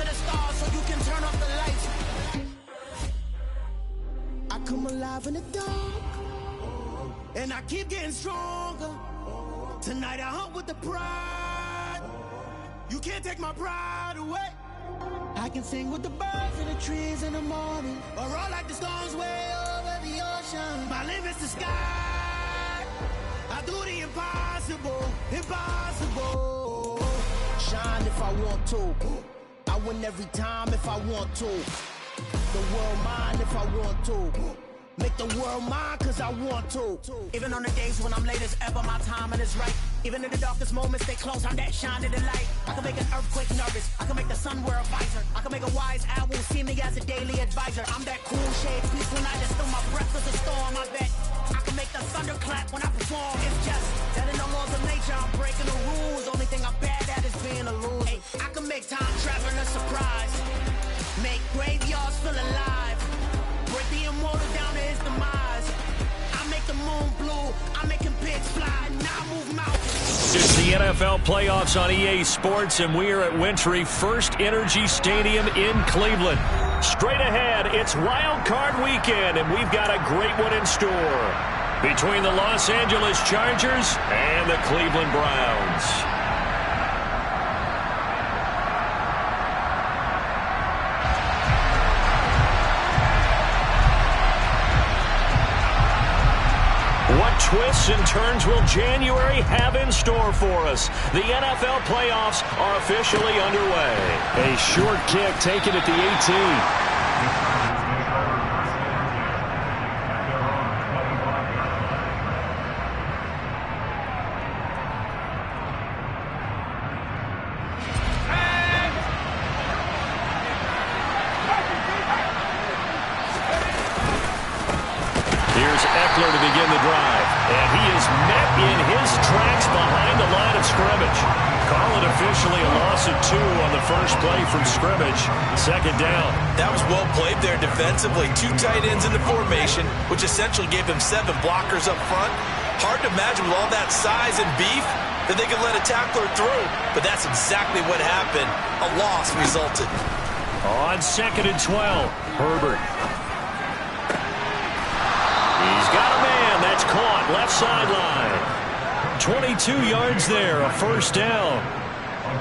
to the stars so you can turn off the lights. I come alive in the dark, and I keep getting stronger. Tonight I hunt with the pride. You can't take my pride away. I can sing with the birds and the trees in the morning, or roll like the storms way over the ocean. My limit's the sky. I do the impossible, impossible. Shine if I want to. I win every time if I want to. The world mine if I want to. Make the world mine cause I want to. Even on the days when I'm late as ever, my timing is right. Even in the darkest moments, stay close, I'm that shine in the light. I can make an earthquake nervous, I can make the sun wear a visor. I can make a wise owl see me as a daily advisor. I'm that cool shade, peaceful night, just still my breath is a storm, I bet. I can make the thunder clap when I perform. It's just that in the laws of nature, I'm breaking the rules. Only thing I'm bad at is being a loser. Hey, I can make time travel a surprise. Make graveyards feel alive. Break the immortal down to his demise. I make the moon blue. I'm making pigs fly. Now I move mountains. It's the NFL playoffs on EA Sports, and we are at Wintry First Energy Stadium in Cleveland. Straight ahead, it's Wildcard weekend, and we've got a great one in store between the Los Angeles Chargers and the Cleveland Browns. What twists and turns will January have in store for us? The NFL playoffs are officially underway. A short kick taken at the 18. To begin the drive, and he is met in his tracks behind the line of scrimmage. Call it officially a loss of 2 on the first play from scrimmage. Second down. That was well played there defensively. 2 tight ends in the formation, which essentially gave him 7 blockers up front. Hard to imagine with all that size and beef that they could let a tackler through, but that's exactly what happened. A loss resulted. On 2nd and 12, Herbert. He's got a man. That's caught. Left sideline. 22 yards there. A first down.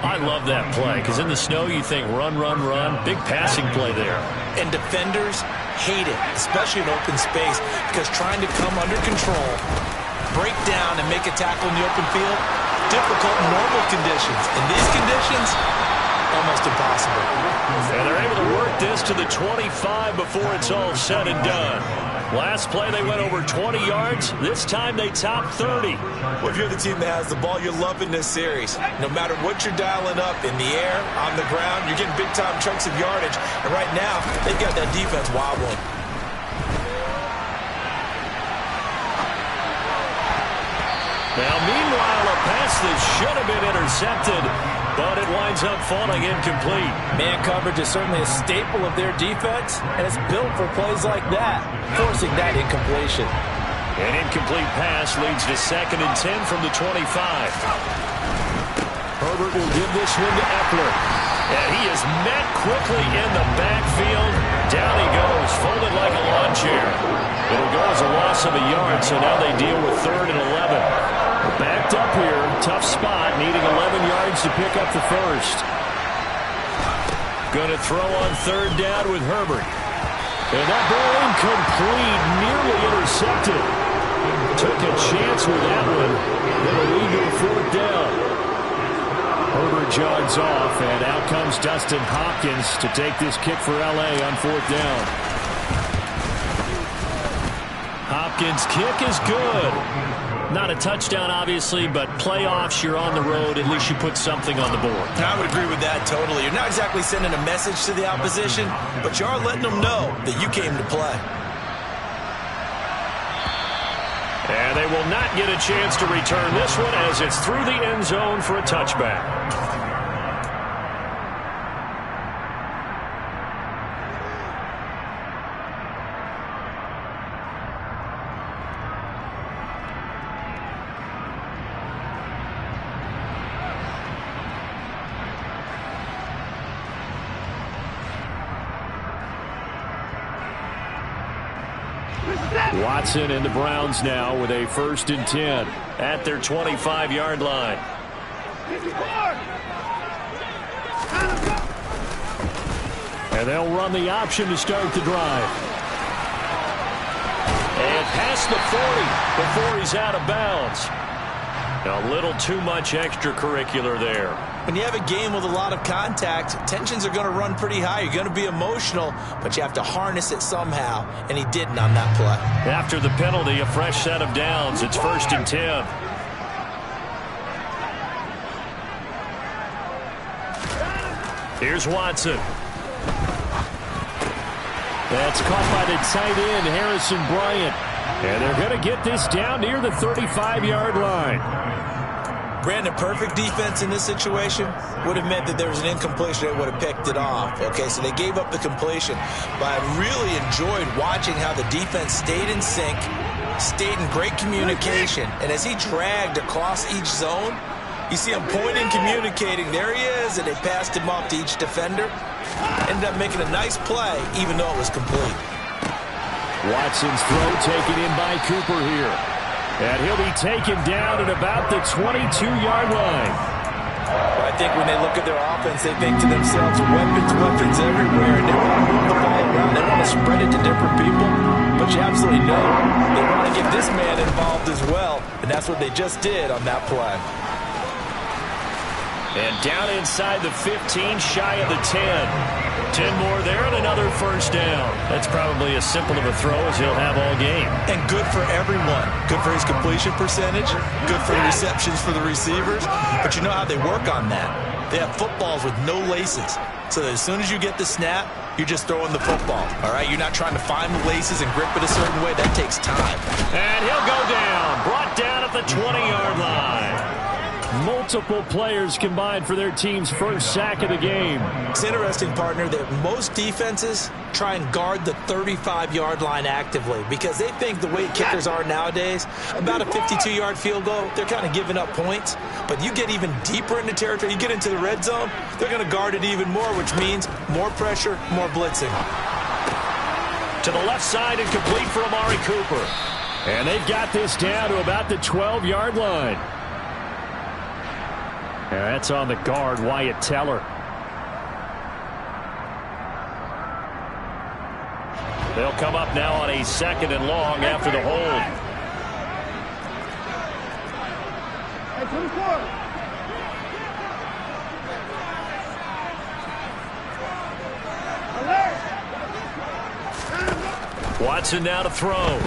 I love that play because in the snow you think run, run, run. Big passing play there. And defenders hate it, especially in open space, because trying to come under control, break down, and make a tackle in the open field, difficult in normal conditions. In these conditions, almost impossible. And they're able to work this to the 25 before it's all said and done. Last play, they went over 20 yards. This time, they topped 30. Well, if you're the team that has the ball, you're loving this series. No matter what you're dialing up, in the air, on the ground, you're getting big-time chunks of yardage. And right now, they've got that defense wobbling. Now, meanwhile, a pass that should have been intercepted, but it winds up falling incomplete. Man coverage is certainly a staple of their defense, and it's built for plays like that, forcing that incompletion. An incomplete pass leads to 2nd and 10 from the 25. Herbert will give this one to Eckler. And he is met quickly in the backfield. Down he goes, folded like a lawn chair. It'll go as a loss of a yard, so now they deal with 3rd and 11. Backed up here, tough spot, needing 11 yards to pick up the first. Going to throw on 3rd down with Herbert. And that ball incomplete, nearly intercepted. Took a chance with that one. It'll lead to a 4th down. Herbert jogs off, and out comes Dustin Hopkins to take this kick for L.A. on 4th down. Hopkins' kick is good. Not a touchdown, obviously, but playoffs, you're on the road. At least you put something on the board. I would agree with that totally. You're not exactly sending a message to the opposition, but you are letting them know that you came to play. And they will not get a chance to return this one as it's through the end zone for a touchback. Watson and the Browns now with a 1st and 10 at their 25-yard line. And they'll run the option to start the drive. And past the 40 before he's out of bounds. A little too much extracurricular there. When you have a game with a lot of contact, tensions are going to run pretty high. You're going to be emotional, but you have to harness it somehow, and he didn't on that play. After the penalty, a fresh set of downs. It's 1st and 10. Here's Watson. That's caught by the tight end, Harrison Bryant. And they're going to get this down near the 35-yard line. Brandon, perfect defense in this situation would have meant that there was an incompletion that would have picked it off. Okay, so they gave up the completion. But I really enjoyed watching how the defense stayed in sync, stayed in great communication. And as he dragged across each zone, you see him pointing, communicating. There he is, and they passed him off to each defender. Ended up making a nice play, even though it was complete. Watson's throw taken in by Cooper here. And he'll be taken down at about the 22-yard line. I think when they look at their offense, they think to themselves, weapons everywhere, and they want to move the ball around. They want to spread it to different people. But you absolutely know they want to get this man involved as well, and that's what they just did on that play. And down inside the 15, shy of the 10. 10 more there and another 1st down. That's probably as simple of a throw as he'll have all game. And good for everyone. Good for his completion percentage. Good for the receptions for the receivers. But you know how they work on that. They have footballs with no laces. So that as soon as you get the snap, you're just throwing the football. All right? You're not trying to find the laces and grip it a certain way. That takes time. And he'll go down. Brought down at the 20-yard line. Multiple players combined for their team's 1st sack of the game. It's interesting, partner, that most defenses try and guard the 35-yard line actively because they think the way kickers are nowadays, about a 52-yard field goal, they're kind of giving up points. But you get even deeper into territory, you get into the red zone, they're going to guard it even more, which means more pressure, more blitzing. To the left side and complete for Amari Cooper. And they've got this down to about the 12-yard line. And that's on the guard, Wyatt Teller. They'll come up now on a 2nd and long after the hold. Watson now to throw.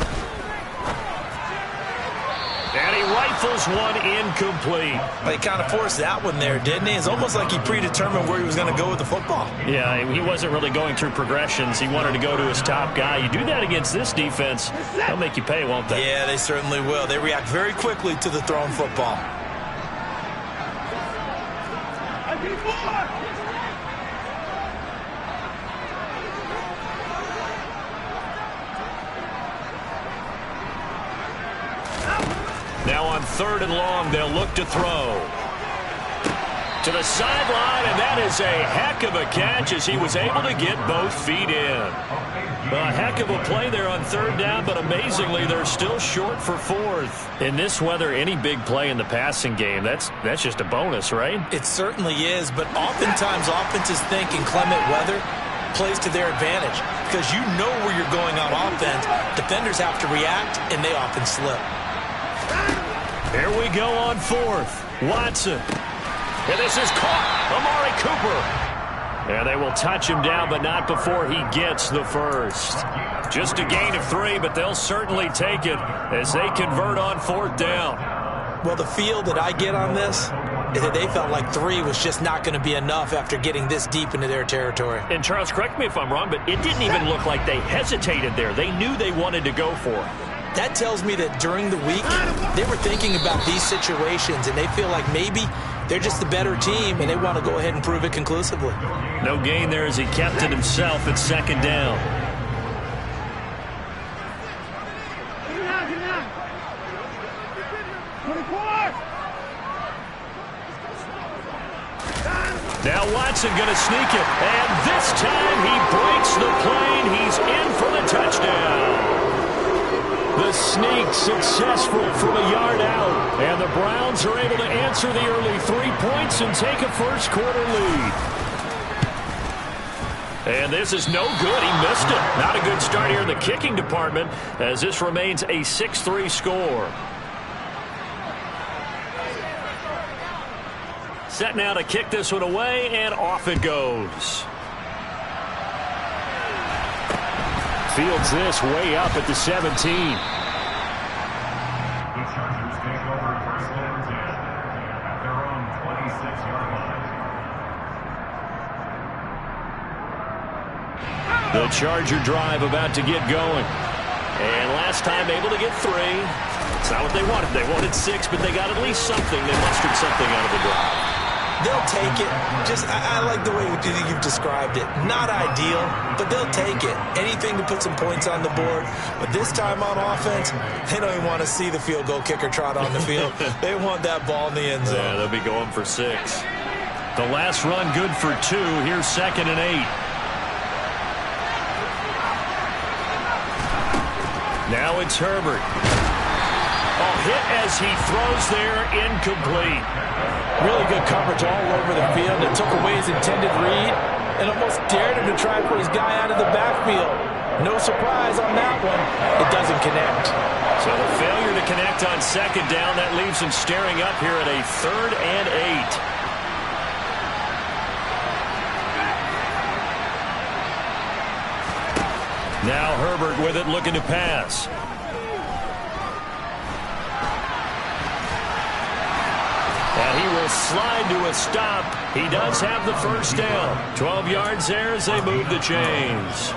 And he rifles one incomplete. He kind of forced that one there, didn't he? It's almost like he predetermined where he was going to go with the football. Yeah, he wasn't really going through progressions. He wanted to go to his top guy. You do that against this defense, they'll make you pay, won't they? Yeah, they certainly will. They react very quickly to the thrown football. Now on 3rd and long, they'll look to throw. To the sideline, and that is a heck of a catch as he was able to get both feet in. A heck of a play there on 3rd down, but amazingly, they're still short for 4th. In this weather, any big play in the passing game, that's just a bonus, right? It certainly is, but oftentimes offenses think in clement weather plays to their advantage because you know where you're going on offense. Defenders have to react, and they often slip. Here we go on 4th. Watson. And this is caught. Amari Cooper. And they will touch him down, but not before he gets the 1st. Just a gain of 3, but they'll certainly take it as they convert on 4th down. Well, the feel that I get on this is that they felt like 3 was just not going to be enough after getting this deep into their territory. And Charles, correct me if I'm wrong, but it didn't even look like they hesitated there. They knew they wanted to go for it. That tells me that during the week, they were thinking about these situations, and they feel like maybe they're just the better team, and they want to go ahead and prove it conclusively. No gain there as he kept it himself at 2nd down. Now Watson going to sneak it, and this time he breaks the plane. He's in for the touchdown. sneak successful from a yard out. And the Browns are able to answer the early 3 points and take a first-quarter lead. And this is no good. He missed it. Not a good start here in the kicking department as this remains a 6-3 score. Set now to kick this one away, and off it goes. Fields this way up at the 17. The Chargers take over first and 10 at their own 26-yard line. The Charger drive about to get going. And last time able to get 3. It's not what they wanted. They wanted 6, but they got at least something. They mustered something out of the drive. They'll take it. I like the way you've described it. Not ideal, but they'll take it. Anything to put some points on the board. But this time on offense, they don't even want to see the field goal kicker trot on the field. They want that ball in the end zone. Yeah, they'll be going for 6. The last run good for 2. Here's 2nd and 8. Now it's Herbert. Hit as he throws there, incomplete. Really good coverage all over the field. It took away his intended read and almost dared him to try and put his guy out of the backfield. No surprise on that one. It doesn't connect. So the failure to connect on 2nd down, that leaves him staring up here at a 3rd and 8. Now Herbert with it, looking to pass. And he will slide to a stop. He does have the first down. 12 yards there as they move the chains.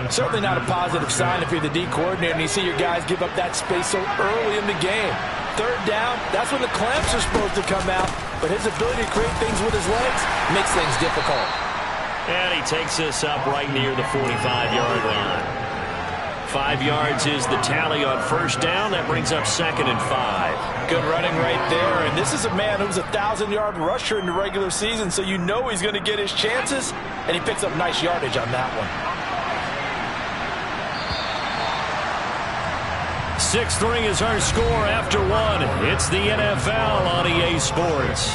Certainly not a positive sign if you're the D coordinator and you see your guys give up that space so early in the game. 3rd down, that's when the clamps are supposed to come out. But his ability to create things with his legs makes things difficult. And he takes this up right near the 45-yard line. 5 yards is the tally on first down. That brings up 2nd and 5. Good running right there. And this is a man who's a 1,000-yard rusher in the regular season, so you know he's going to get his chances, and he picks up nice yardage on that one. 6-3 is our score after 1. It's the NFL on EA Sports.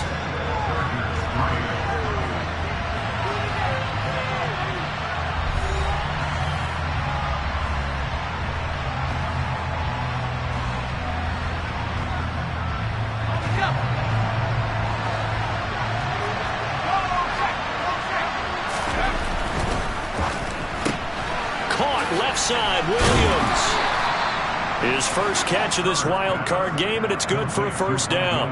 Side, Williams. His first catch of this wild card game, and it's good for a first down.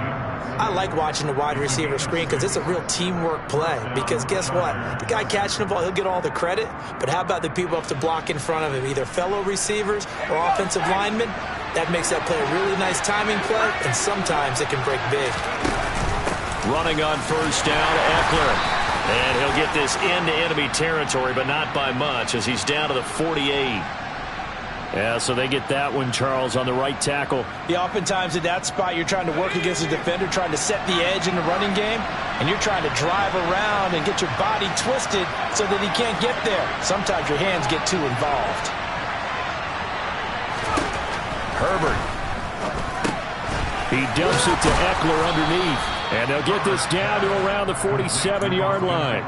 I like watching the wide receiver screen because it's a real teamwork play. Because guess what? The guy catching the ball, he'll get all the credit. But how about the people up to block in front of him, either fellow receivers or offensive linemen? That makes that play a really nice timing play, and sometimes it can break big. Running on first down, Eckler. And he'll get this into enemy territory, but not by much as he's down to the 48. Yeah, so they get that one, Charles, on the right tackle. Yeah, oftentimes in that spot, you're trying to work against a defender, trying to set the edge in the running game, and you're trying to drive around and get your body twisted so that he can't get there. Sometimes your hands get too involved. Herbert. He dumps it to Eckler underneath. And they'll get this down to around the 47-yard line.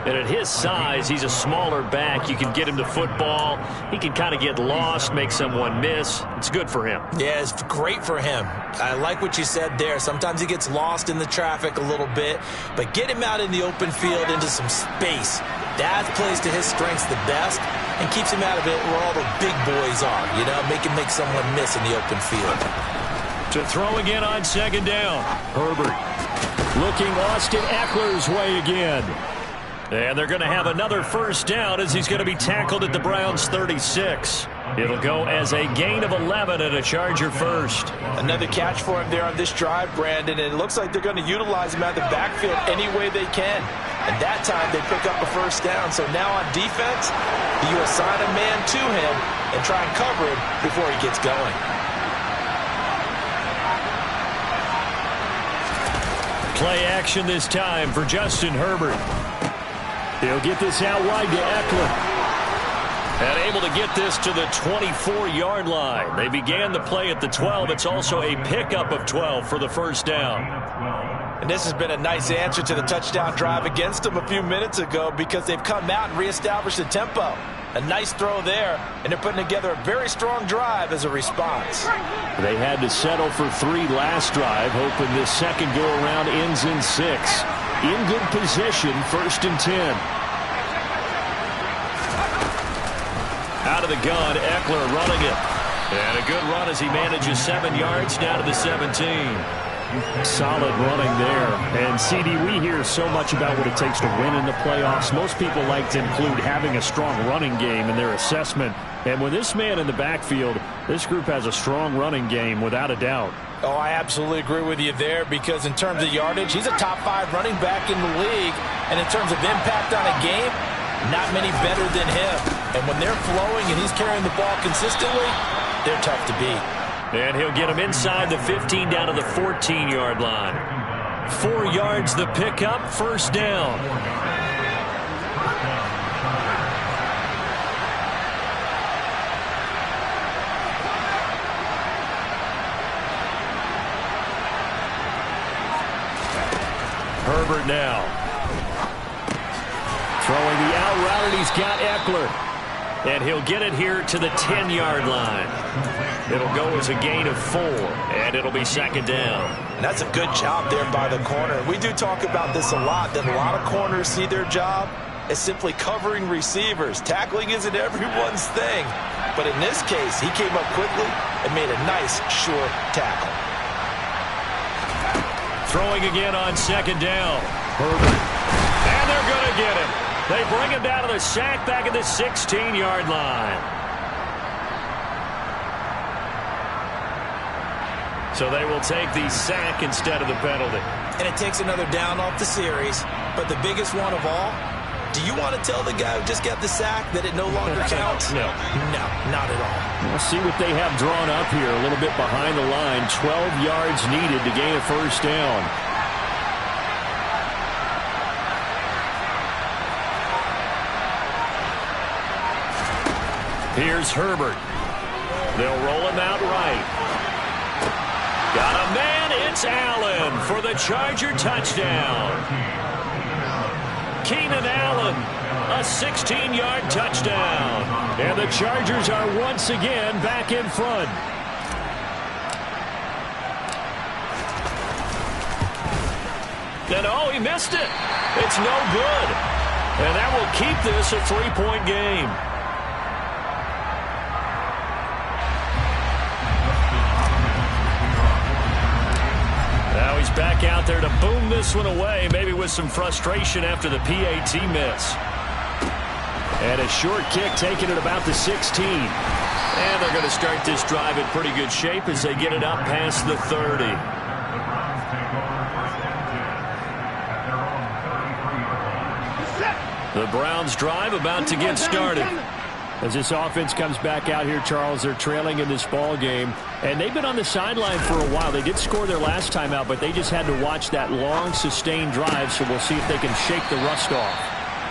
And at his size, he's a smaller back. You can get him the football. He can kind of get lost, make someone miss. It's good for him. Yeah, it's great for him. I like what you said there. Sometimes he gets lost in the traffic a little bit. But get him out in the open field into some space. That plays to his strengths the best and keeps him out of it where all the big boys are. You know, make someone miss in the open field. To throw again on 2nd down. Herbert looking Austin Eckler's way again. And they're going to have another first down as he's going to be tackled at the Browns' 36. It'll go as a gain of 11 and a Charger first. Another catch for him there on this drive, Brandon, and it looks like they're going to utilize him out of the backfield any way they can. And that time they pick up a first down. So now on defense, you assign a man to him and try and cover him before he gets going. Play action this time for Justin Herbert. He'll get this out wide to Eckler. And able to get this to the 24-yard line. They began the play at the 12. It's also a pickup of 12 for the first down. And this has been a nice answer to the touchdown drive against them a few minutes ago because they've come out and reestablished the tempo. A nice throw there, and they're putting together a very strong drive as a response. They had to settle for 3 last drive, hoping this second go-around ends in 6. In good position, 1st and 10. Out of the gun, Eckler running it. And a good run as he manages 7 yards down to the 17. Solid running there. And, CD, we hear so much about what it takes to win in the playoffs. Most people like to include having a strong running game in their assessment. And with this man in the backfield, this group has a strong running game without a doubt. Oh, I absolutely agree with you there because in terms of yardage, he's a top 5 running back in the league. And in terms of impact on a game, not many better than him. And when they're flowing and he's carrying the ball consistently, they're tough to beat. And he'll get him inside the 15 down to the 14-yard line. 4 yards the pickup, 1st down. Herbert now. Throwing the out route, and he's got Eckler. And he'll get it here to the 10-yard line. It'll go as a gain of 4, and it'll be 2nd down. And that's a good job there by the corner. We do talk about this a lot, that a lot of corners see their job as simply covering receivers. Tackling isn't everyone's thing. But in this case, he came up quickly and made a nice, sure tackle. Throwing again on 2nd down. Herbert. And they're going to get him. They bring him down to the sack back at the 16-yard line. So they will take the sack instead of the penalty. And it takes another down off the series. But the biggest one of all, do you want to tell the guy who just got the sack that it no longer counts? No. No, not at all. We'll see what they have drawn up here. A little bit behind the line. 12 yards needed to gain a 1st down. Here's Herbert. They'll roll him out right. Got a man, it's Allen for the Charger touchdown. Keenan Allen, a 16-yard touchdown. And the Chargers are once again back in front. And oh, he missed it. It's no good. And that will keep this a 3-point game. Now he's back out there to boom this one away, maybe with some frustration after the PAT miss. And a short kick taken at about the 16. And they're going to start this drive in pretty good shape as they get it up past the 30. The Browns drive about to get started. As this offense comes back out here, Charles, they're trailing in this ball game. And they've been on the sideline for a while. They did score their last time out, but they just had to watch that long, sustained drive. So we'll see if they can shake the rust off.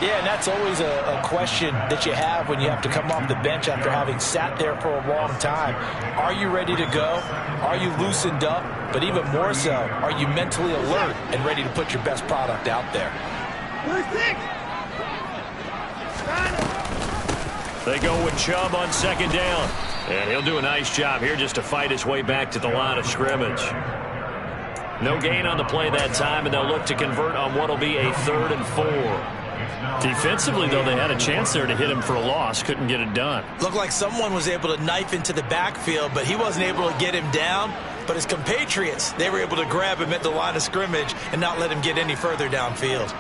Yeah, and that's always a question that you have when you have to come off the bench after having sat there for a long time. Are you ready to go? Are you loosened up? But even more so, are you mentally alert and ready to put your best product out there? They go with Chubb on 2nd down. And he'll do a nice job here just to fight his way back to the line of scrimmage. No gain on the play that time, and they'll look to convert on what will be a 3rd and 4. Defensively, though, they had a chance there to hit him for a loss. Couldn't get it done. Looked like someone was able to knife into the backfield, but he wasn't able to get him down. But his compatriots, they were able to grab him at the line of scrimmage and not let him get any further downfield.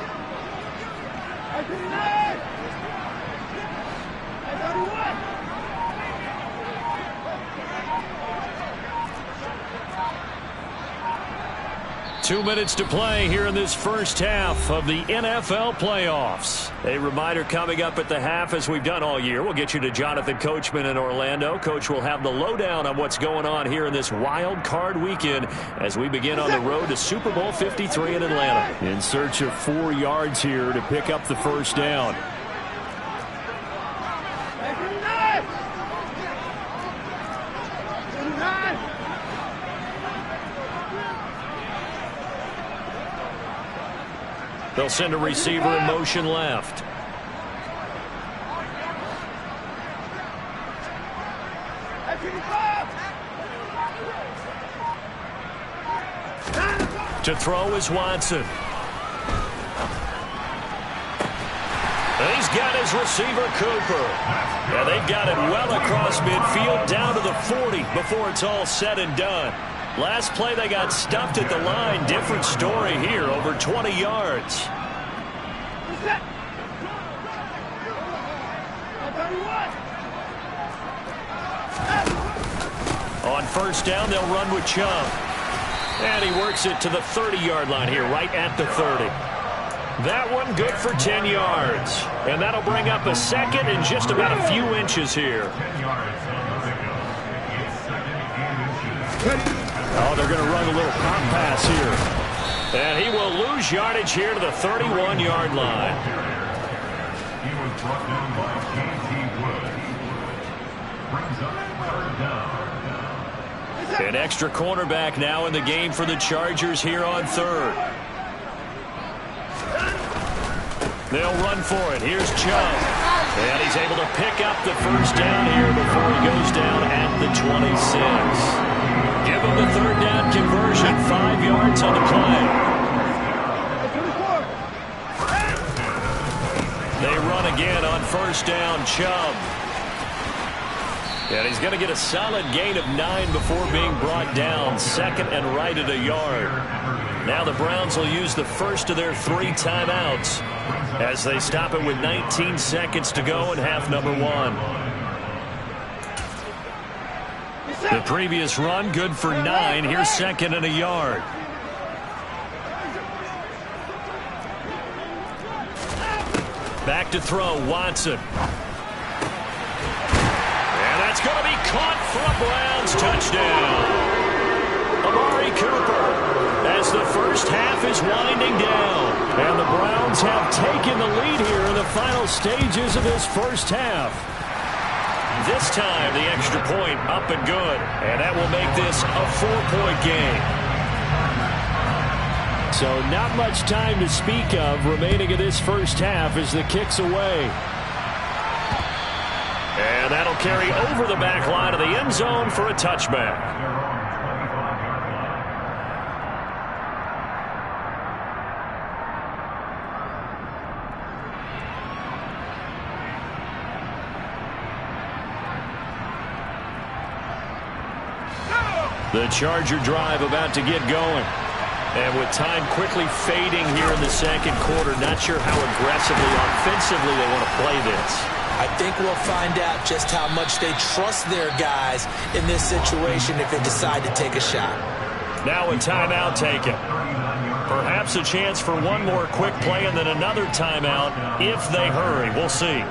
2 minutes to play here in this first half of the NFL playoffs. A reminder coming up at the half, as we've done all year. We'll get you to Jonathan Coachman in Orlando. Coach will have the lowdown on what's going on here in this wild card weekend as we begin on the road to Super Bowl 53 in Atlanta. In search of 4 yards here to pick up the first down. They'll send a receiver in motion left. To throw is Watson. He's got his receiver, Cooper. And they've got it well across midfield down to the 40 before it's all said and done. Last play, they got stuffed at the line. Different story here, over 20 yards. On first down, they'll run with Chubb. And he works it to the 30-yard line here, right at the 30. That one good for 10 yards. And that'll bring up a second and just about a few inches here. Oh, they're going to run a little pop pass here. And he will lose yardage here to the 31-yard line. He was brought down by J.T. Woods. Brings up third down. An extra cornerback now in the game for the Chargers here on third. They'll run for it. Here's Chubb. And he's able to pick up the first down here before he goes down at the 26. Give him the third down conversion. 5 yards on the play. They run again on first down. Chubb. And he's going to get a solid gain of 9 before being brought down. Second and right at a yard. Now the Browns will use the first of their 3 timeouts as they stop it with 19 seconds to go in half number 1. The previous run good for 9. Here's second and a yard. Back to throw, Watson. It's going to be caught for a Browns touchdown. Amari Cooper as the first half is winding down. And the Browns have taken the lead here in the final stages of this first half. This time the extra point up and good. And that will make this a 4-point game. So not much time to speak of remaining in this first half as the kick's away. And that'll carry over the back line of the end zone for a touchback. The Charger drive about to get going. And with time quickly fading here in the second quarter, not sure how aggressively, offensively they want to play this. I think we'll find out just how much they trust their guys in this situation if they decide to take a shot. Now a timeout taken. Perhaps a chance for one more quick play and then another timeout if they hurry. We'll see.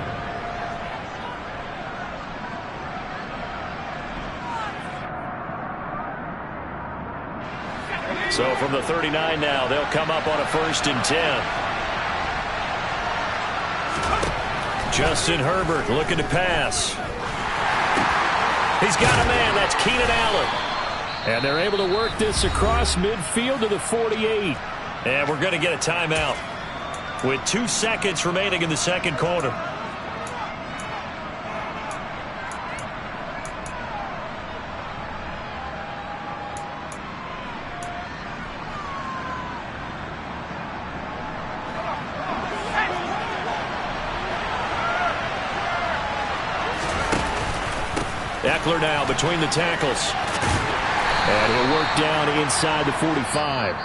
So from the 39 now, they'll come up on a 1st and 10. Justin Herbert looking to pass. He's got a man. That's Keenan Allen. And they're able to work this across midfield to the 48. And we're going to get a timeout with 2 seconds remaining in the second quarter. Eckler now between the tackles. And he'll work down inside the 45.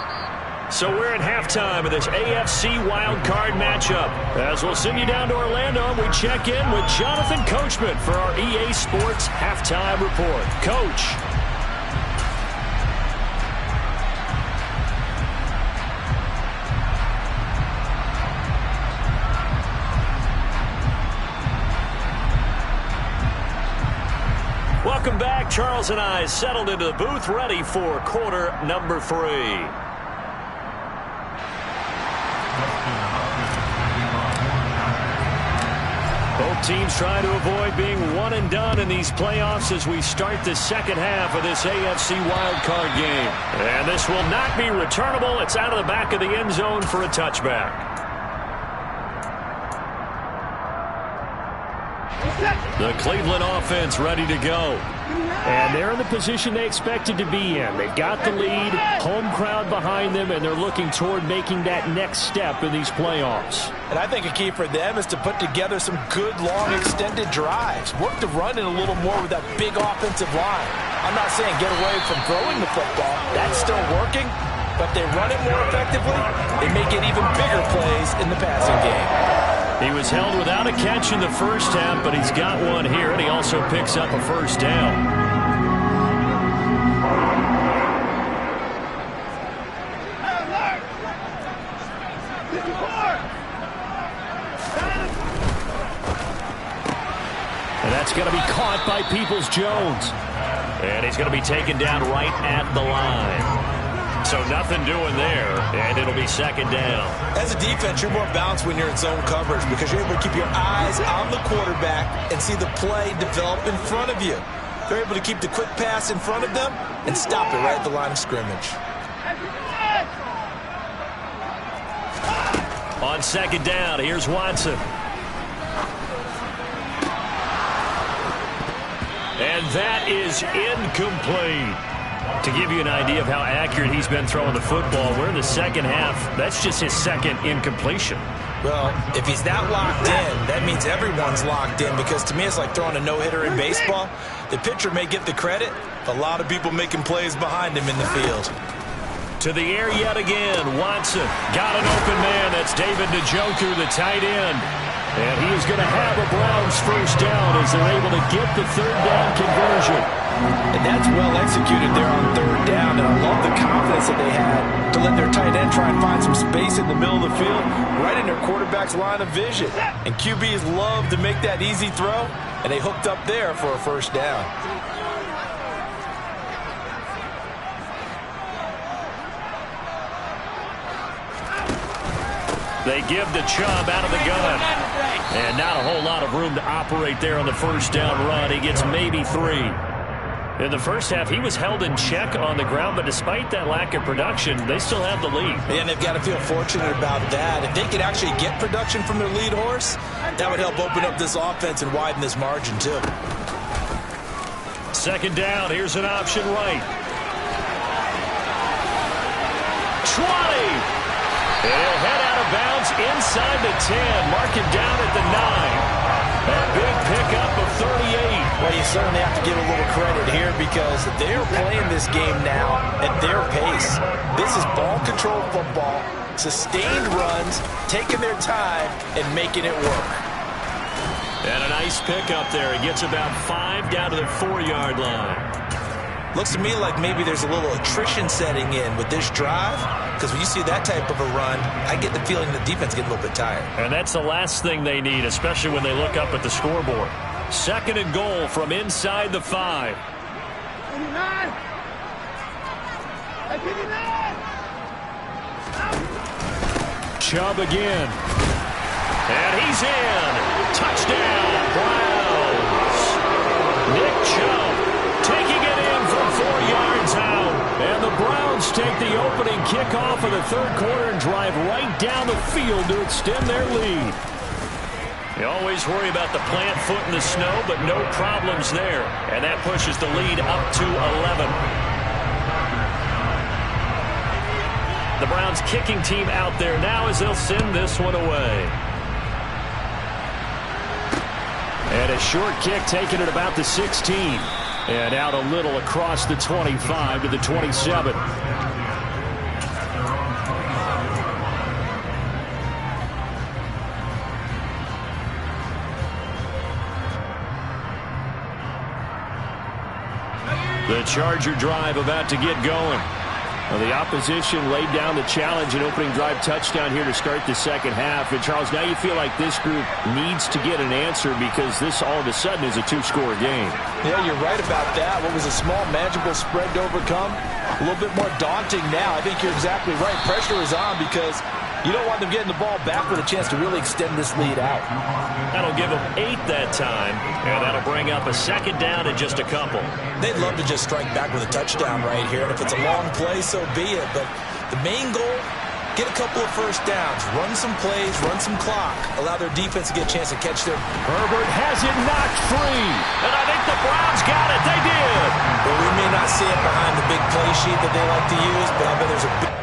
So we're at halftime of this AFC Wildcard matchup. As we'll send you down to Orlando, we check in with Jonathan Coachman for our EA Sports Halftime Report. Coach. Welcome back. Charles and I settled into the booth, ready for quarter number 3. Both teams trying to avoid being one and done in these playoffs as we start the second half of this AFC wildcard game. And this will not be returnable. It's out of the back of the end zone for a touchback. The Cleveland offense ready to go. And they're in the position they expected to be in. They've got the lead, home crowd behind them, and they're looking toward making that next step in these playoffs. And I think a key for them is to put together some good, long, extended drives. Work the run in a little more with that big offensive line. I'm not saying get away from throwing the football. That's still working. But they run it more effectively, they may get even bigger plays in the passing game. He was held without a catch in the first half, but he's got one here, and he also picks up a first down. And that's going to be caught by Peoples-Jones. And he's going to be taken down right at the line. So nothing doing there, and it'll be second down. As a defense, you're more balanced when you're in zone coverage because you're able to keep your eyes on the quarterback and see the play develop in front of you. They're able to keep the quick pass in front of them and stop it right at the line of scrimmage. On second down, here's Watson. And that is incomplete. To give you an idea of how accurate he's been throwing the football, we're in the second half. That's just his second incompletion. Well, if he's that locked in, that means everyone's locked in because to me it's like throwing a no-hitter in baseball. The pitcher may get the credit, a lot of people making plays behind him in the field. To the air yet again, Watson got an open man. That's David Njoku, the tight end. And he is going to have a Browns first down as they're able to get the third down conversion. And that's well executed there on third down. And I love the confidence that they had to let their tight end try and find some space in the middle of the field, right in their quarterback's line of vision. And QBs love to make that easy throw, and they hooked up there for a first down. They give to Chubb out of the gun. And not a whole lot of room to operate there on the first down run. He gets maybe 3. In the first half, he was held in check on the ground, but despite that lack of production, they still have the lead. And they've got to feel fortunate about that. If they could actually get production from their lead horse, that would help open up this offense and widen this margin, too. Second down, here's an option right. 20! And he'll head out of bounds inside the 10, mark him down at the 9. A big pickup of 38. Well, you certainly have to give a little credit here because they're playing this game now at their pace. This is ball control football, sustained runs, taking their time, and making it work. And a nice pickup there. He gets about 5 down to the 4-yard line. Looks to me like maybe there's a little attrition setting in with this drive because when you see that type of a run, I get the feeling the defense getting a little bit tired. And that's the last thing they need, especially when they look up at the scoreboard. Second and goal from inside the 5. 89. 59. Chubb again. And he's in. Touchdown, Browns. Nick Chubb taking it in from 4 yards out. And the Browns take the opening kickoff of the third quarter and drive right down the field to extend their lead. You always worry about the plant foot in the snow, but no problems there. And that pushes the lead up to 11. The Browns kicking team out there now as they'll send this one away. And a short kick taken at about the 16. And out a little across the 25 to the 27. The Charger drive about to get going. Well, the opposition laid down the challenge and opening drive touchdown here to start the second half. And, Charles, now you feel like this group needs to get an answer because this all of a sudden is a 2-score game. Yeah, you're right about that. What was a small, manageable spread to overcome? A little bit more daunting now. I think you're exactly right. Pressure is on because You don't want them getting the ball back with a chance to really extend this lead out. That'll give them 8 that time, and that'll bring up a second down in just a couple. They'd love to just strike back with a touchdown right here, and if it's a long play, so be it. But the main goal, get a couple of first downs, run some plays, run some clock, allow their defense to get a chance to catch their... Herbert has it knocked free, and I think the Browns got it. They did. Well, we may not see it behind the big play sheet that they like to use, but I bet there's a big...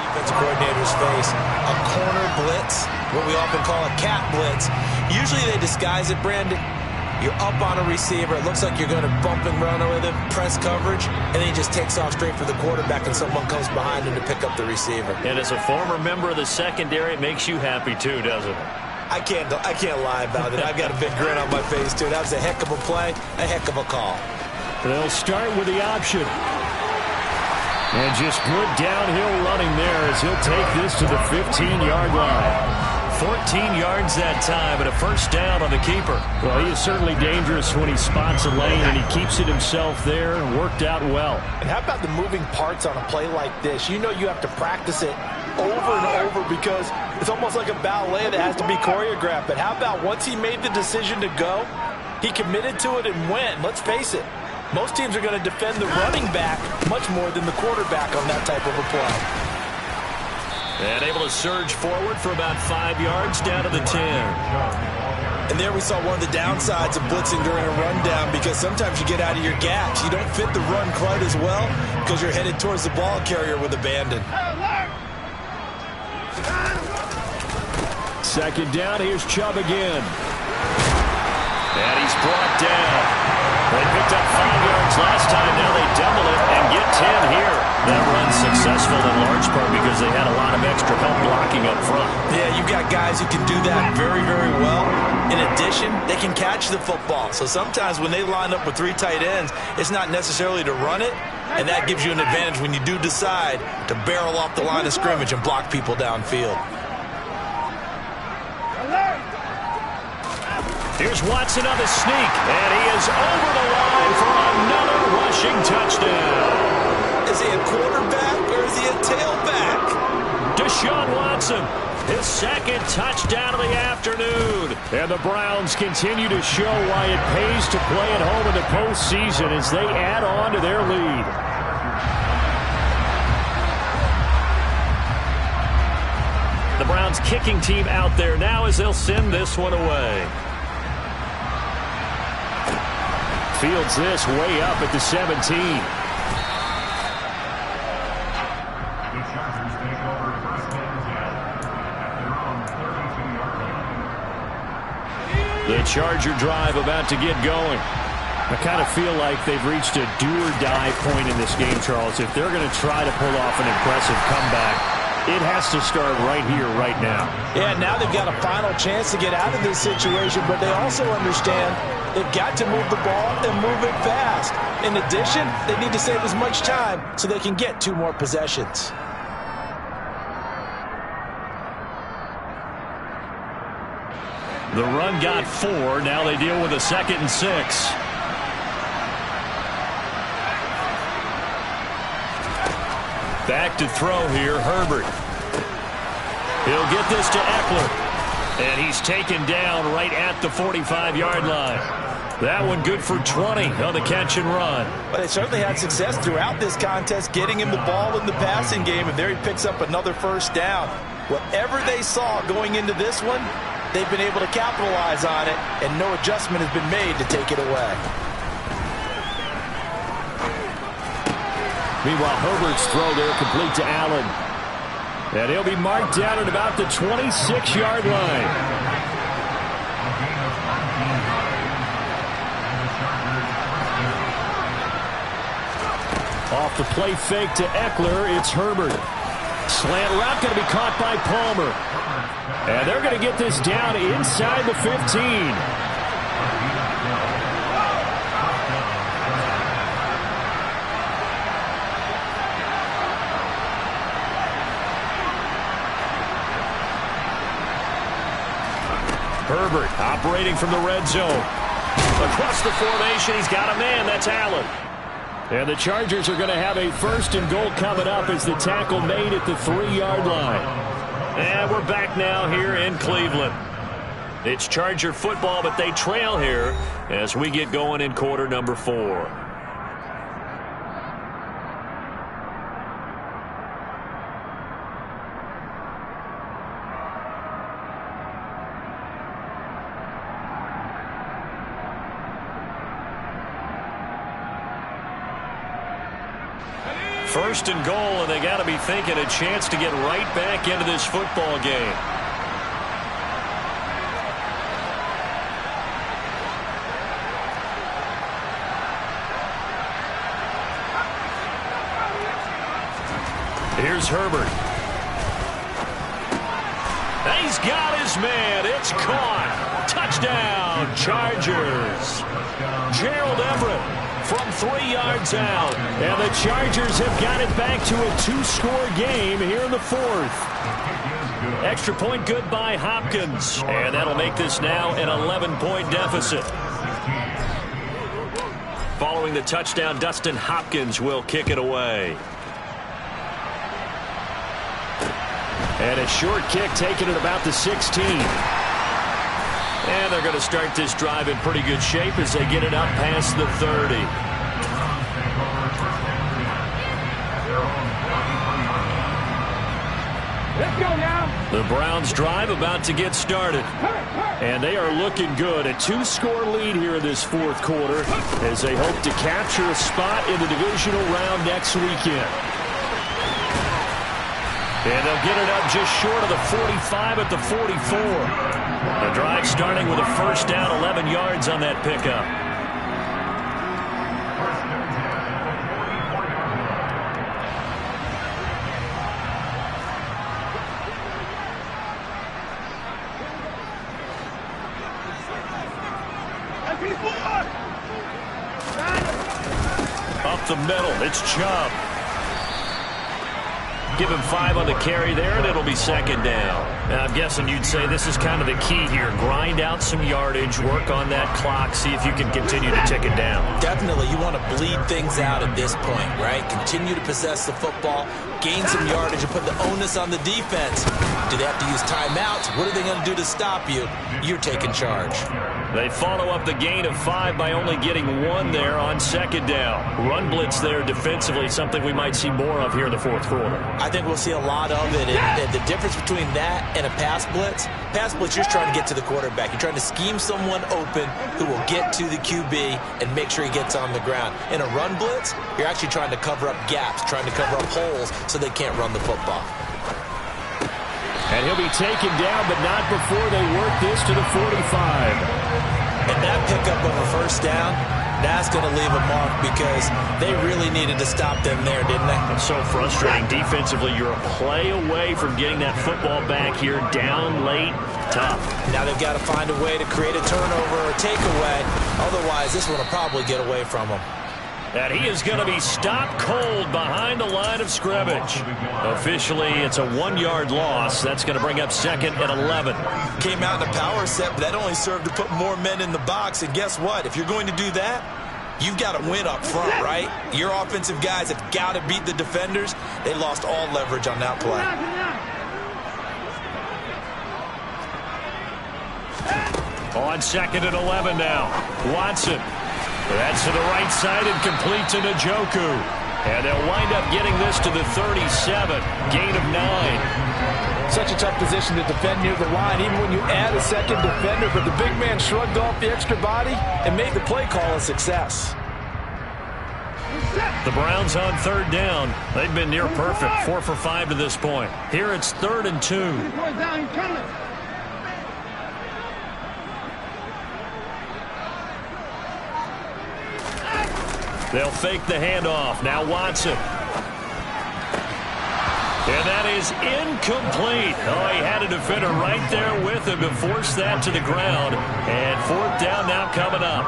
defensive coordinator's face. A corner blitz, what we often call a cat blitz. Usually they disguise it, Brandon. You're up on a receiver. It looks like you're going to bump and run with it, press coverage, and then he just takes off straight for the quarterback, and someone comes behind him to pick up the receiver. And as a former member of the secondary, it makes you happy too, doesn't it? I can't lie about it. I've got a big grin on my face, too. That was a heck of a play, a heck of a call. They'll start with the option. And just good downhill running there as he'll take this to the 15-yard line. 14 yards that time, and a first down on the keeper. Well, he is certainly dangerous when he spots a lane, and he keeps it himself there and worked out well. And how about the moving parts on a play like this? You know you have to practice it over and over because it's almost like a ballet that has to be choreographed. But how about once he made the decision to go, he committed to it and went. Let's face it, most teams are going to defend the running back much more than the quarterback on that type of a play. And able to surge forward for about 5 yards down to the 10. And there we saw one of the downsides of blitzing during a rundown, because sometimes you get out of your gaps. You don't fit the run quite as well because you're headed towards the ball carrier with abandon. Second down, here's Chubb again. And he's brought down. They picked up 5 yards last time. Now they double it and get 10 here. That run's successful in large part because they had a lot of extra help blocking up front. Yeah, you've got guys who can do that very, very well. In addition, they can catch the football. So sometimes when they line up with 3 tight ends, it's not necessarily to run it, and that gives you an advantage when you do decide to barrel off the line of scrimmage and block people downfield. Here's Watson on the sneak, and he is over the line for another rushing touchdown. Is he a quarterback or is he a tailback? Deshaun Watson, his second touchdown of the afternoon. And the Browns continue to show why it pays to play at home in the postseason as they add on to their lead. The Browns kicking team out there now as they'll send this one away. Fields this way up at the 17. The Charger drive about to get going. I kind of feel like they've reached a do-or-die point in this game, Charles. If they're going to try to pull off an impressive comeback, it has to start right here, right now. Yeah, now they've got a final chance to get out of this situation, but they also understand they've got to move the ball and move it fast. In addition, they need to save as much time so they can get 2 more possessions. The run got 4. Now they deal with a 2nd and 6. Back to throw here, Herbert. He'll get this to Eckler. And he's taken down right at the 45-yard line. That one good for 20 on the catch and run. But they certainly had success throughout this contest getting him the ball in the passing game, and there he picks up another first down. Whatever they saw going into this one, they've been able to capitalize on it, and no adjustment has been made to take it away. Meanwhile, Herbert's throw there complete to Allen. And he'll be marked down at about the 26-yard line. Off the play fake to Eckler, it's Herbert. Slant route going to be caught by Palmer. And they're going to get this down inside the 15. Herbert operating from the red zone. Across the formation, he's got a man. That's Allen. And the Chargers are going to have a 1st and goal coming up as the tackle made at the 3-yard line. And we're back now here in Cleveland. It's Charger football, but they trail here as we get going in quarter number 4. First and goal, and they got to be thinking a chance to get right back into this football game. Here's Herbert. He's got his man. It's caught. Touchdown, Chargers. Gerald Everett from 3 yards out. And the Chargers have got it back to a 2-score game here in the 4th. Extra point good by Hopkins. And that'll make this now an 11-point deficit. Following the touchdown, Dustin Hopkins will kick it away. And a short kick taken at about the 16. And they're going to start this drive in pretty good shape as they get it up past the 30. Let's go now. The Browns drive about to get started. And they are looking good. A 2-score lead here in this 4th quarter as they hope to capture a spot in the divisional round next weekend. And they'll get it up just short of the 45 at the 44. The drive starting with a 1st down, 11 yards on that pickup. Up the middle, it's Chubb. Give him 5 on the carry there, and it'll be 2nd down. Now, I'm guessing you'd say this is kind of the key here. Grind out some yardage, work on that clock, see if you can continue to tick it down. Definitely, you want to bleed things out at this point, right? Continue to possess the football, gain some yardage, and put the onus on the defense. Do they have to use timeouts? What are they going to do to stop you? You're taking charge. They follow up the gain of 5 by only getting 1 there on 2nd down. Run blitz there defensively, something we might see more of here in the 4th quarter. I think we'll see a lot of it. And the difference between that and a pass blitz, you're just trying to get to the quarterback. You're trying to scheme someone open who will get to the QB and make sure he gets on the ground. In a run blitz, you're actually trying to cover up gaps, trying to cover up holes so they can't run the football. And he'll be taken down, but not before they work this to the 45. And that pickup of a 1st down, that's going to leave a mark because they really needed to stop them there, didn't they? It's so frustrating. Defensively, you're a play away from getting that football back here. Down late, tough. Now they've got to find a way to create a turnover or takeaway. Otherwise, this one will probably get away from them. And he is going to be stopped cold behind the line of scrimmage. Officially, it's a 1-yard loss. That's going to bring up 2nd and 11. Came out in a power set, but that only served to put more men in the box. And guess what? If you're going to do that, you've got to win up front, right? Your offensive guys have got to beat the defenders. They lost all leverage on that play. On 2nd and 11 now. Watson. That's to the right side and complete to Njoku. And they'll wind up getting this to the 37. Gain of 9. Such a tough position to defend near the line, even when you add a 2nd defender. But the big man shrugged off the extra body and made the play call a success. The Browns on 3rd down. They've been near perfect. 4 for 5 to this point. Here it's 3rd and 2. They'll fake the handoff. Now Watson. And that is incomplete. Oh, he had a defender right there with him to force that to the ground. And 4th down now coming up.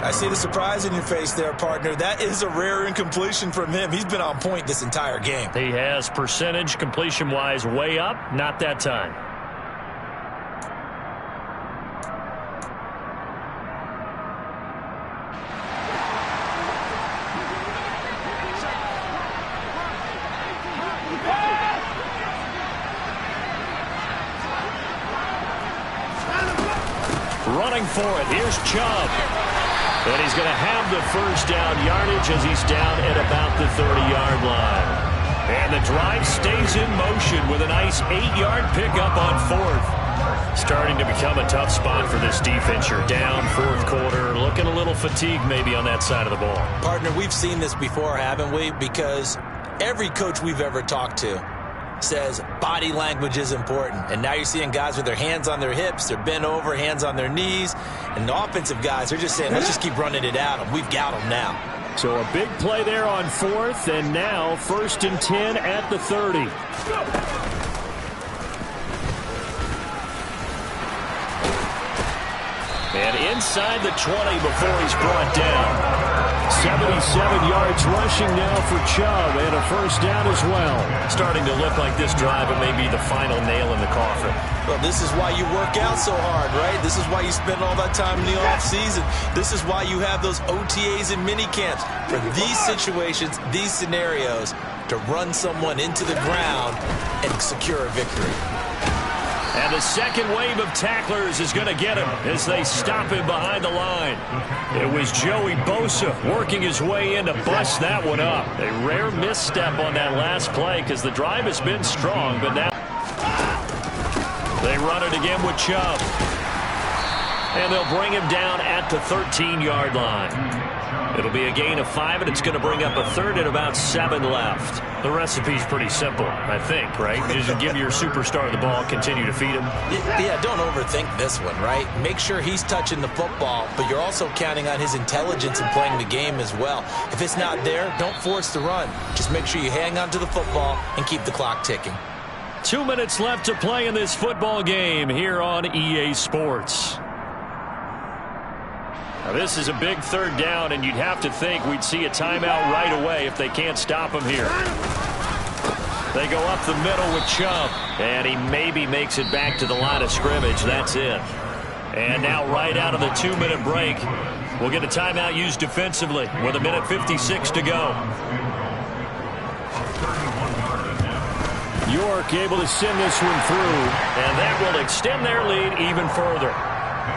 I see the surprise in your face there, partner. That is a rare incompletion from him. He's been on point this entire game. He has percentage completion-wise way up. Not that time. Running for it. Here's Chubb. And he's going to have the first down yardage as he's down at about the 30-yard line. And the drive stays in motion with a nice 8-yard pickup on fourth. Starting to become a tough spot for this defense. You're down fourth quarter, looking a little fatigued maybe on that side of the ball. Partner, we've seen this before, haven't we? Because every coach we've ever talked to says body language is important. And now you're seeing guys with their hands on their hips, they're bent over, hands on their knees. And the offensive guys are just saying, let's just keep running it at them. We've got them now. So a big play there on fourth, and now 1st and 10 at the 30. And inside the 20 before he's brought down. 77 yards rushing now for Chubb, and a first down as well. Starting to look like this drive, it may be the final nail in the coffin. Well, this is why you work out so hard, right? This is why you spend all that time in the offseason. This is why you have those OTAs and mini camps. For these situations, these scenarios, to run someone into the ground and secure a victory. And the second wave of tacklers is going to get him as they stop him behind the line. It was Joey Bosa working his way in to bust that one up. A rare misstep on that last play because the drive has been strong, but now they run it again with Chubb. And they'll bring him down at the 13-yard line. It'll be a gain of 5, and it's going to bring up a third and about 7 left. The recipe's pretty simple, I think, right? You just give your superstar the ball, continue to feed him. Yeah, don't overthink this one, right? Make sure he's touching the football, but you're also counting on his intelligence in playing the game as well. If it's not there, don't force the run. Just make sure you hang on to the football and keep the clock ticking. 2 minutes left to play in this football game here on EA Sports. Now this is a big third down, and you'd have to think we'd see a timeout right away if they can't stop him here. They go up the middle with Chubb, and he maybe makes it back to the line of scrimmage. That's it. And now right out of the 2-minute break, we'll get a timeout used defensively with 1:56 to go. York able to send this one through, and that will extend their lead even further.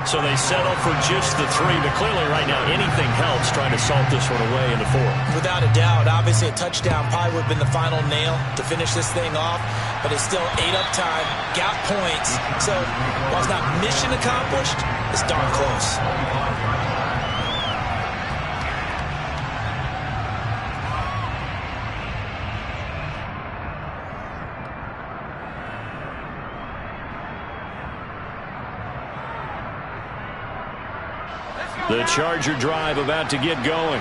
So they settle for just the 3, but clearly right now anything helps trying to salt this one away in the 4th. Without a doubt, obviously a touchdown probably would have been the final nail to finish this thing off, but it's still 8 up time, got points. So while it's not mission accomplished, it's darn close. The Charger drive about to get going.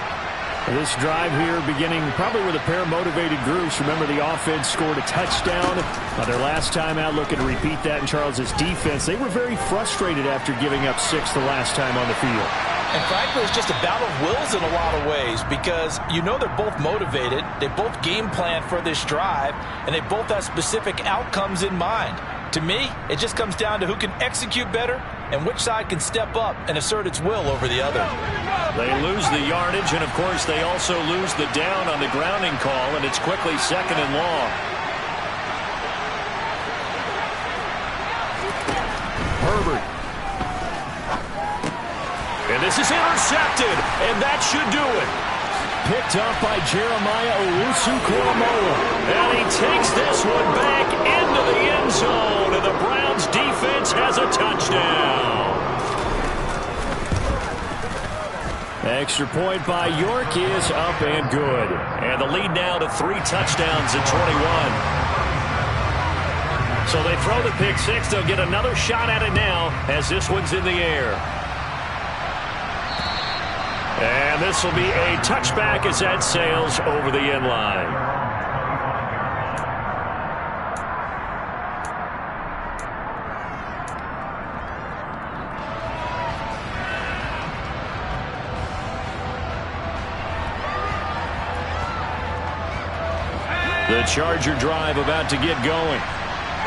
This drive here beginning probably with a pair of motivated groups. Remember, the offense scored a touchdown their last time out. Looking to repeat that in Charles's defense. They were very frustrated after giving up 6 the last time on the field. And frankly, it's just a battle of wills in a lot of ways because you know they're both motivated. They both game plan for this drive, and they both have specific outcomes in mind. To me, it just comes down to who can execute better and which side can step up and assert its will over the other. They lose the yardage, and, of course, they also lose the down on the grounding call, and it's quickly 2nd and long. Herbert. And this is intercepted, and that should do it. Picked up by Jeremiah Owusu-Koramoah. And he takes this one back into the end zone, and the Browns defense has a touchdown. Extra point by York is up and good. And the lead now to 3 touchdowns at 21. So they throw the pick 6. They'll get another shot at it now as this one's in the air. And this will be a touchback as that sails over the end line. The Charger drive about to get going.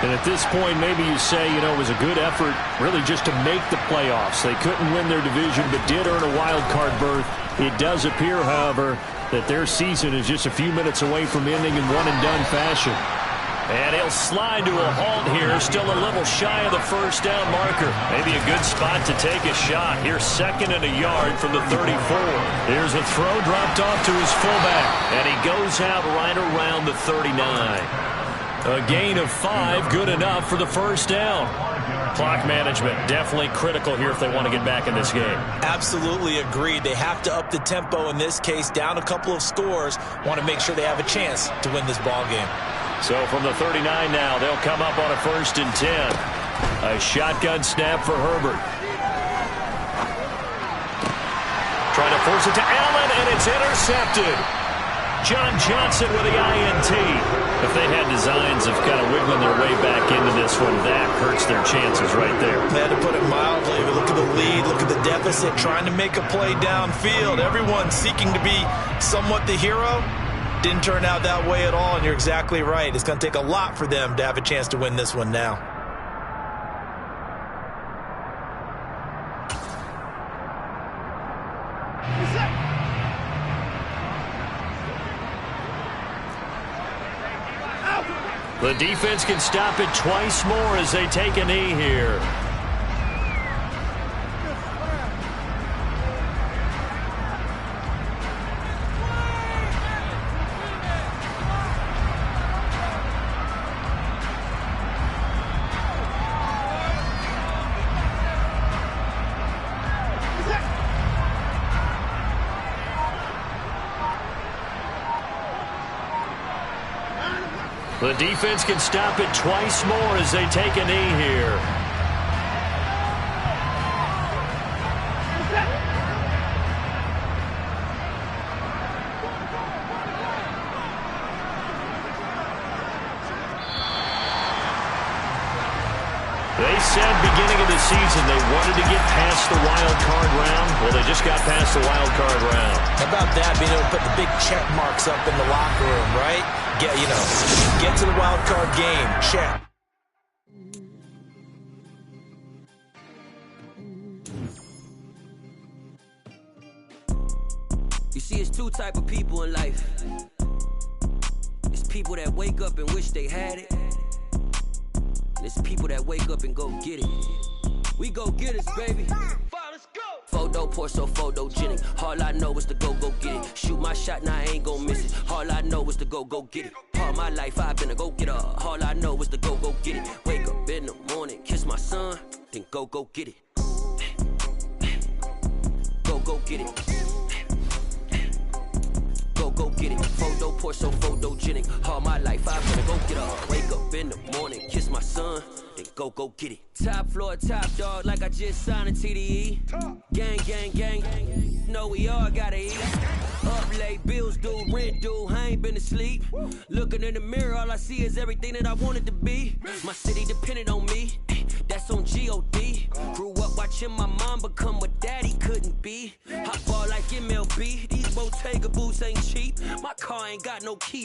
And at this point, maybe you say, you know, it was a good effort really just to make the playoffs. They couldn't win their division but did earn a wild card berth. It does appear, however, that their season is just a few minutes away from ending in one-and-done fashion. And he'll slide to a halt here, still a little shy of the first down marker. Maybe a good spot to take a shot. Here's 2nd and a yard from the 34. Here's a throw dropped off to his fullback, and he goes out right around the 39. A gain of 5, good enough for the first down. Clock management definitely critical here if they want to get back in this game. Absolutely agreed. They have to up the tempo in this case, down a couple of scores. Want to make sure they have a chance to win this ball game. So from the 39 now, they'll come up on a 1st and 10. A shotgun snap for Herbert. Trying to force it to Allen, and it's intercepted. John Johnson with the INT. If they had designs of kind of wiggling their way back into this one, that hurts their chances right there. Had to put it mildly. Look at the lead, look at the deficit, trying to make a play downfield. Everyone seeking to be somewhat the hero. Didn't turn out that way at all, and you're exactly right. It's going to take a lot for them to have a chance to win this one now. The defense can stop it twice more as they take a knee here. The defense can stop it twice more as they take a knee here. They said beginning of the season they wanted to get past the wild card round. Well, they just got past the wild card round. How about that, being able to put the big check marks up in the locker room, right? Get to the wild card game. Check. You see, it's 2 type of people in life. It's people that wake up and wish they had it. And it's people that wake up and go get it. We go get it, baby. Let's go. Photo poor, so photogenic. All I know is to go get it. Shoot my shot, now I ain't gon' miss it. All I know is to go get it. All my life I've been a go-getter. All I know is to go get it. Wake up in the morning, kiss my son, then go get it. Go get it. Go get it. Photo poor, so photogenic. All my life I've been a go-getter. Wake up in the morning, kiss my son, then go get it. Top floor, top dog, like I just signed a TDE. Gang, gang, gang. Know we all gotta eat. Up late, bills due, rent due, I ain't been asleep. Looking in the mirror, all I see is everything that I wanted to be. My city depended on me, that's on G.O.D. Grew up watching my mom become what daddy couldn't be. I ball like MLB, these Bottega boots ain't cheap. My car ain't got no key.